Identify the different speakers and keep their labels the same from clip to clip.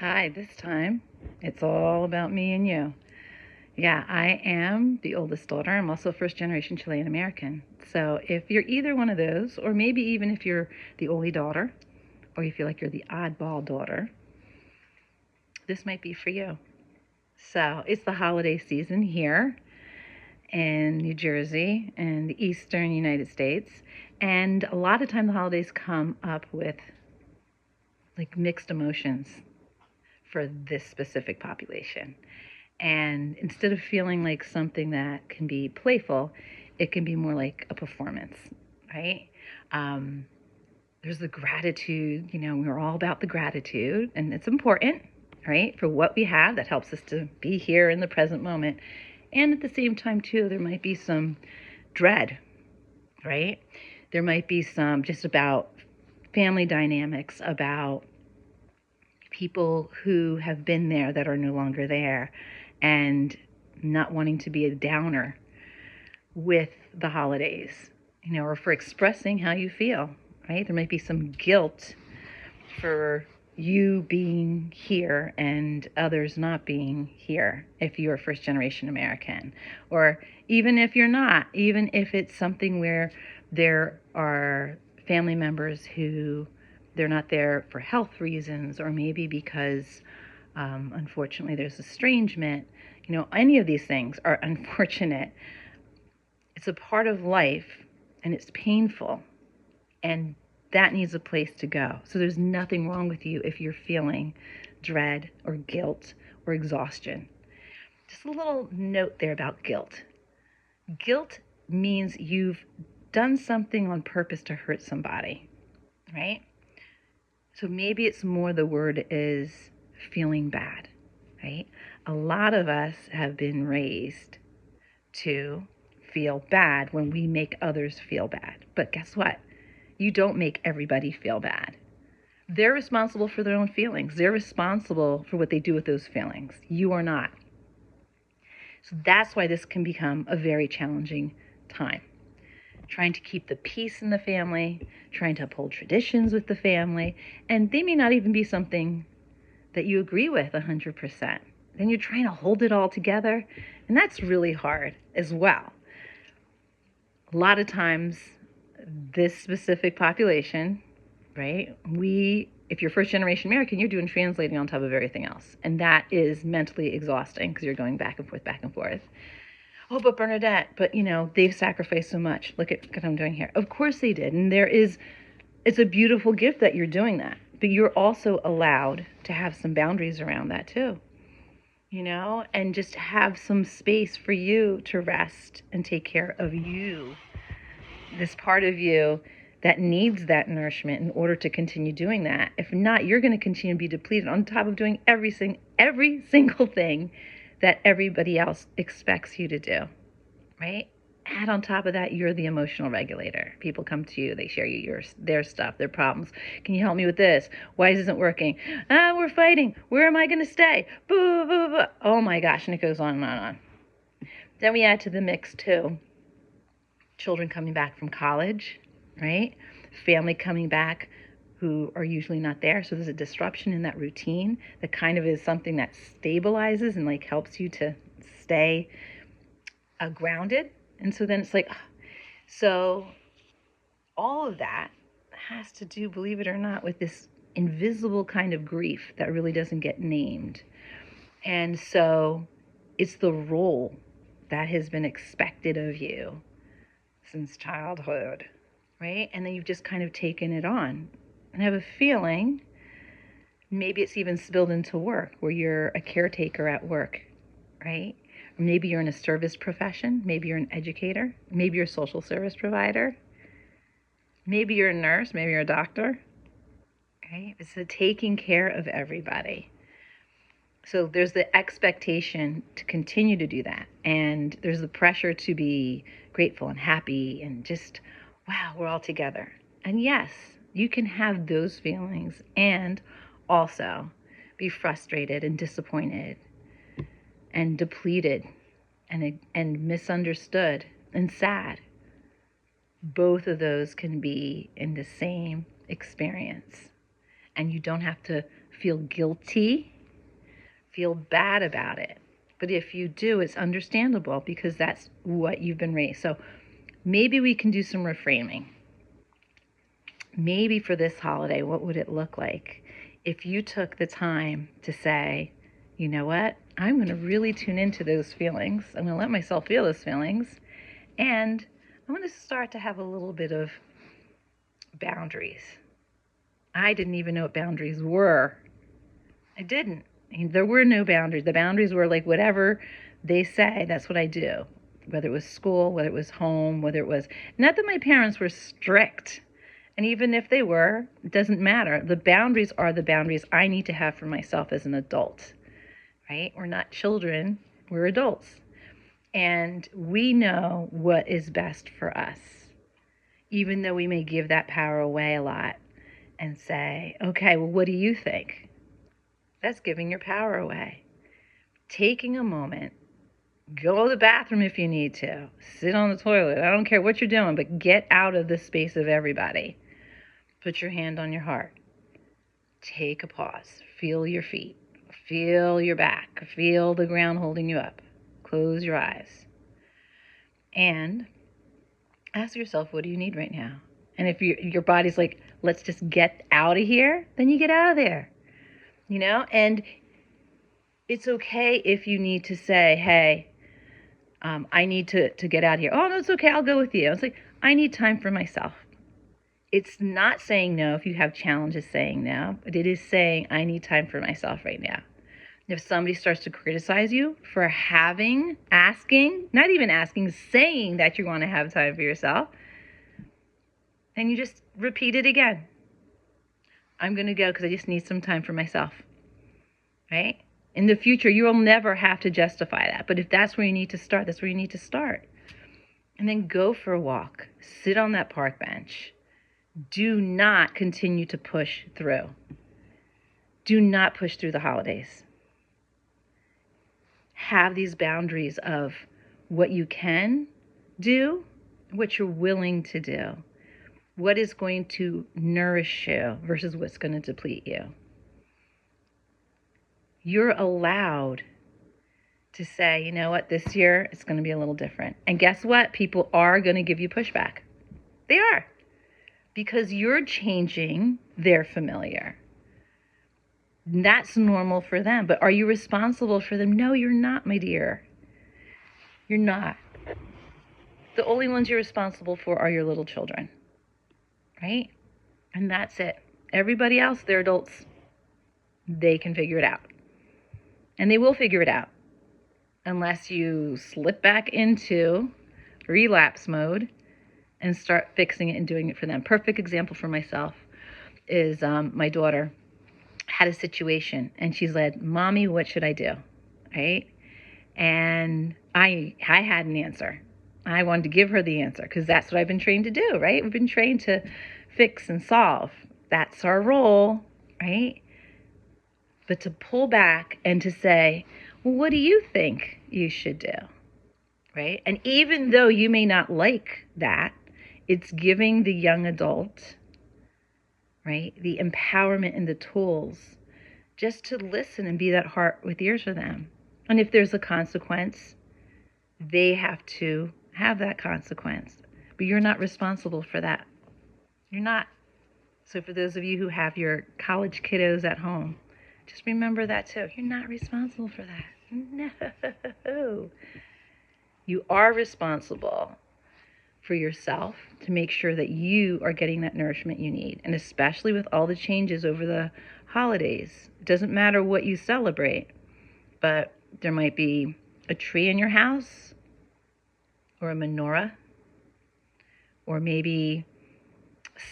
Speaker 1: Hi, this time it's all about me and you. Yeah, I am the oldest daughter. I'm also first generation Chilean American. So if you're either one of those, or maybe even if you're the only daughter, or you feel like you're the oddball daughter, this might be for you. So it's the holiday season here in New Jersey and the eastern United States. And a lot of time the holidays come up with like mixed emotions for this specific population. And instead of feeling like something that can be playful, it can be more like a performance, right? Um, there's the gratitude, we're all about the gratitude, and it's important, right? For what we have that helps us to be here in the present moment. And at the same time, too, there might be some dread, right? There might be some just about family dynamics, about people who have been there that are no longer there, and not wanting to be a downer with the holidays, or for expressing how you feel, right? There might be some guilt for you being here and others not being here if you're first generation American, or even if you're not, even if it's something where there are family members who they're not there for health reasons, or maybe because unfortunately there's estrangement. Any of these things are unfortunate. It's a part of life, and it's painful, and that needs a place to go. So there's nothing wrong with you if you're feeling dread or guilt or exhaustion. Just a little note there about guilt. Guilt means you've done something on purpose to hurt somebody, right? So maybe it's more the word is feeling bad, right? A lot of us have been raised to feel bad when we make others feel bad. But guess what? You don't make everybody feel bad. They're responsible for their own feelings. They're responsible for what they do with those feelings. You are not. So that's why this can become a very challenging time. Trying to keep the peace in the family, trying to uphold traditions with the family, and they may not even be something that you agree with 100%. Then you're trying to hold it all together, and that's really hard as well. A lot of times, this specific population, right? If you're first generation American, you're doing translating on top of everything else. And that is mentally exhausting because you're going back and forth, back and forth. Oh, but Bernadette, they've sacrificed so much. Look at what I'm doing here. Of course they did. And it's a beautiful gift that you're doing that. But you're also allowed to have some boundaries around that too, and just have some space for you to rest and take care of you, this part of you that needs that nourishment in order to continue doing that. If not, you're going to continue to be depleted on top of doing every single thing that everybody else expects you to do, right? Add on top of that, you're the emotional regulator. People come to you, they share you their stuff, their problems. Can you help me with this? Why isn't it working? We're fighting. Where am I going to stay? Boo, boo, boo. Oh my gosh, and it goes on and on and on. Then we add to the mix too, children coming back from college, right? Family coming back who are usually not there. So there's a disruption in that routine that kind of is something that stabilizes and like helps you to stay grounded. And so then it's like, so all of that has to do, believe it or not, with this invisible kind of grief that really doesn't get named. And so it's the role that has been expected of you since childhood, right? And then you've just kind of taken it on. And I have a feeling maybe it's even spilled into work, where you're a caretaker at work, right? Or maybe you're in a service profession. Maybe you're an educator. Maybe you're a social service provider. Maybe you're a nurse. Maybe you're a doctor, right? It's the taking care of everybody. So there's the expectation to continue to do that. And there's the pressure to be grateful and happy and just, wow, we're all together. And yes, you can have those feelings and also be frustrated and disappointed and depleted and misunderstood and sad. Both of those can be in the same experience. And you don't have to feel guilty, feel bad about it. But if you do, it's understandable because that's what you've been raised. So maybe we can do some reframing. Maybe for this holiday, what would it look like if you took the time to say, you know what, I'm going to really tune into those feelings. I'm going to let myself feel those feelings. And I'm going to start to have a little bit of boundaries. I didn't even know what boundaries were. I didn't. There were no boundaries. The boundaries were like whatever they say, that's what I do. Whether it was school, whether it was home, whether it was... Not that my parents were strict. And even if they were, it doesn't matter. The boundaries are the boundaries I need to have for myself as an adult. Right? We're not children. We're adults. And we know what is best for us. Even though we may give that power away a lot and say, okay, well, what do you think? That's giving your power away. Taking a moment, go to the bathroom if you need to, sit on the toilet. I don't care what you're doing, but get out of the space of everybody. Put your hand on your heart. Take a pause. Feel your feet. Feel your back. Feel the ground holding you up. Close your eyes. And ask yourself, what do you need right now? And if your body's like, let's just get out of here, then you get out of there. You know, and it's okay if you need to say, hey, I need to get out of here. Oh, no, it's okay. I'll go with you. It's like, I need time for myself. It's not saying no if you have challenges saying no, but it is saying I need time for myself right now. If somebody starts to criticize you for asking, not even asking, saying that you want to have time for yourself, then you just repeat it again. I'm going to go because I just need some time for myself, right? In the future, you will never have to justify that. But if that's where you need to start, that's where you need to start. And then go for a walk. Sit on that park bench. Do not continue to push through. Do not push through the holidays. Have these boundaries of what you can do, what you're willing to do. What is going to nourish you versus what's going to deplete you. You're allowed to say, you know what, this year it's going to be a little different. And guess what? People are going to give you pushback. They are. Because you're changing their familiar. That's normal for them. But are you responsible for them? No, you're not, my dear. You're not. The only ones you're responsible for are your little children. Right? And that's it. Everybody else, they're adults. They can figure it out. And they will figure it out. Unless you slip back into relapse mode and start fixing it and doing it for them. Perfect example for myself is my daughter had a situation and she's like, Mommy, what should I do? Right? And I had an answer. I wanted to give her the answer because that's what I've been trained to do, right? We've been trained to fix and solve. That's our role, right? But to pull back and to say, well, what do you think you should do, right? And even though you may not like that, it's giving the young adult, right, the empowerment and the tools just to listen and be that heart with ears for them. And if there's a consequence, they have to have that consequence. But you're not responsible for that. You're not. So for those of you who have your college kiddos at home, just remember that too. You're not responsible for that. No. You are responsible for yourself to make sure that you are getting that nourishment you need. And especially with all the changes over the holidays, it doesn't matter what you celebrate, but there might be a tree in your house or a menorah or maybe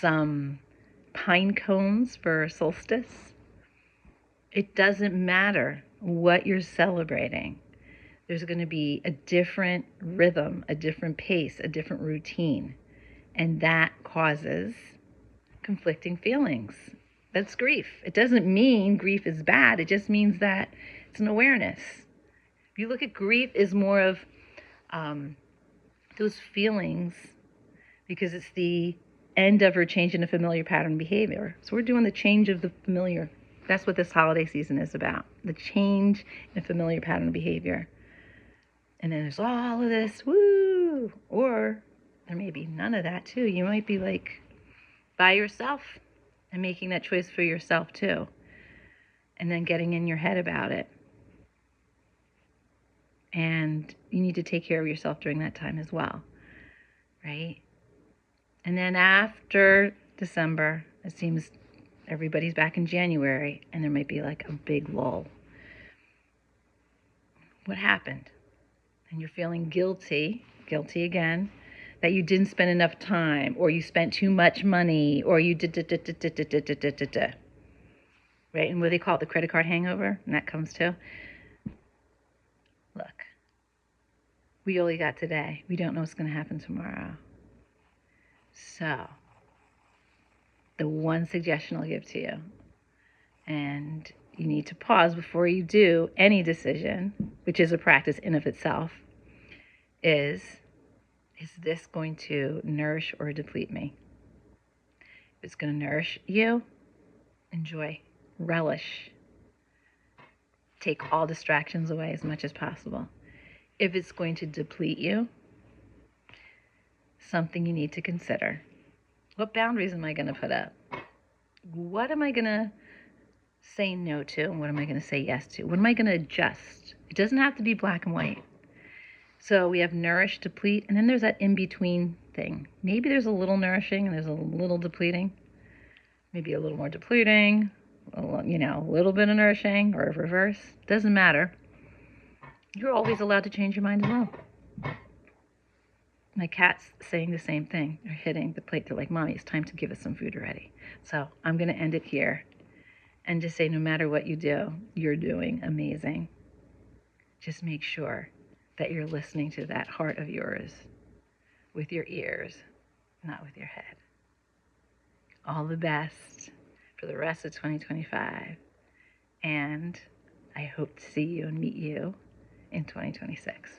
Speaker 1: some pine cones for solstice. It doesn't matter what you're celebrating. There's going to be a different rhythm, a different pace, a different routine. And that causes conflicting feelings. That's grief. It doesn't mean grief is bad. It just means that it's an awareness. If you look at grief as more of those feelings because it's the end of or change in a familiar pattern behavior. So we're doing the change of the familiar That's what this holiday season is about. The change in a familiar pattern of behavior. And then there's all of this, woo! Or there may be none of that too. You might be like by yourself and making that choice for yourself too. And then getting in your head about it. And you need to take care of yourself during that time as well, right? And then after December, it seems everybody's back in January, and there might be like a big lull. What happened? And you're feeling guilty again, that you didn't spend enough time, or you spent too much money, or you did, right? And what do they call it? The credit card hangover, and that comes too. Look, we only got today. We don't know what's going to happen tomorrow. So, the one suggestion I'll give to you, and you need to pause before you do any decision, which is a practice in of itself, is this going to nourish or deplete me? If it's going to nourish you, enjoy, relish, take all distractions away as much as possible. If it's going to deplete you, something you need to consider. What boundaries am I going to put up? What am I going to say no to? And what am I going to say yes to? What am I going to adjust? It doesn't have to be black and white. So we have nourish, deplete, and then there's that in-between thing. Maybe there's a little nourishing and there's a little depleting. Maybe a little more depleting, a little bit of nourishing, or reverse. Doesn't matter. You're always allowed to change your mind as well. My cat's saying the same thing. They're hitting the plate. They're like, Mommy, it's time to give us some food already. So I'm going to end it here and just say, no matter what you do, you're doing amazing. Just make sure that you're listening to that heart of yours with your ears, not with your head. All the best for the rest of 2025. And I hope to see you and meet you in 2026.